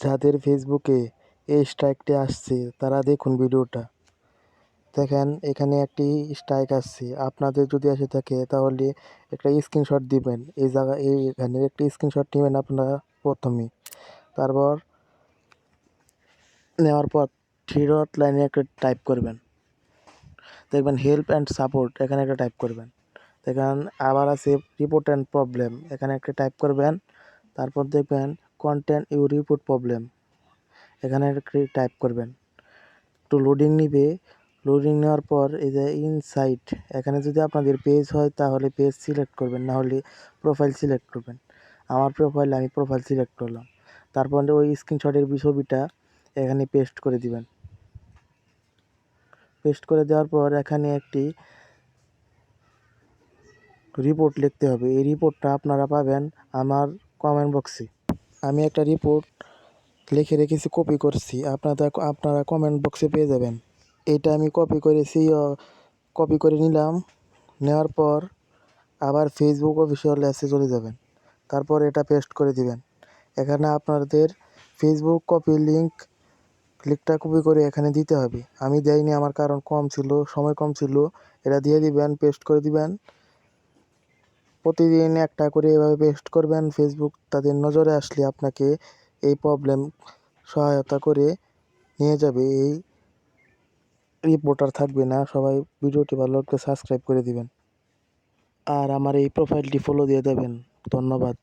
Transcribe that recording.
যাদের ফেসবুকে এই স্ট্রাইকটি আসছে তারা দেখুন ভিডিওটা। দেখেন এখানে একটি স্ট্রাইক আসছে, আপনাদের যদি এসে থাকে তাহলে একটা স্ক্রিনশট দিবেন। এইখানে একটি স্ক্রিনশট নেবেন আপনারা প্রথমে। তারপর নেওয়ার পর থ্রি ডট লাইনে একটা টাইপ করবেন, দেখবেন হেল্প অ্যান্ড সাপোর্ট, এখানে একটা টাইপ করবেন। দেখেন আবার আছে রিপোর্ট অ্যান্ড প্রবলেম, এখানে একটা টাইপ করবেন। তারপর দেখবেন কন্টেন্ট ইউ রিপোর্ট প্রবলেম, এখানে একটা টাইপ করবেন। একটু লোডিং নিবে, লোডিং নেওয়ার পর এই যে ইনসাইট, এখানে যদি আপনাদের পেজ হয় তাহলে পেজ সিলেক্ট করবেন, না হলে প্রোফাইল সিলেক্ট করবেন। আমার প্রোফাইল, আমি প্রোফাইল সিলেক্ট করলাম। তারপর ওই স্ক্রিনশটের ছবিটা এখানে পেস্ট করে দিবেন। পেস্ট করে দেওয়ার পর এখানে একটি রিপোর্ট লিখতে হবে। এই রিপোর্টটা আপনারা পাবেন আমার কমেন্ট বক্সে। আমি একটা রিপোর্ট লিখে রেখেছি, কপি করছি, আপনারা কমেন্ট বক্সে পেয়ে যাবেন। এটা আমি কপি করেছি, কপি করে নিলাম। নেওয়ার পর আবার ফেসবুক অফিসিয়াল অ্যাপসে চলে যাবেন। তারপর এটা পেস্ট করে দিবেন। এখানে আপনাদের ফেসবুক লিঙ্কটা কপি করে এখানে দিতে হবে। আমি দেইনি, আমার কারণ কম ছিল, সময় কম ছিল। এটা দিয়ে দিবেন, পেস্ট করে দিবেন। প্রতিদিন একটা করে এভাবে পেস্ট করবেন। ফেসবুক তাদের নজরে আসলে আপনাকে এই প্রবলেম সহায়তা করে নিয়ে যাবে। এই রিপোর্টার থাকবে না। সবাই ভিডিওটি ভালো লাগলে সাবস্ক্রাইব করে দিবেন আর আমার এই প্রোফাইলটি ফলো দিয়ে দেবেন। ধন্যবাদ।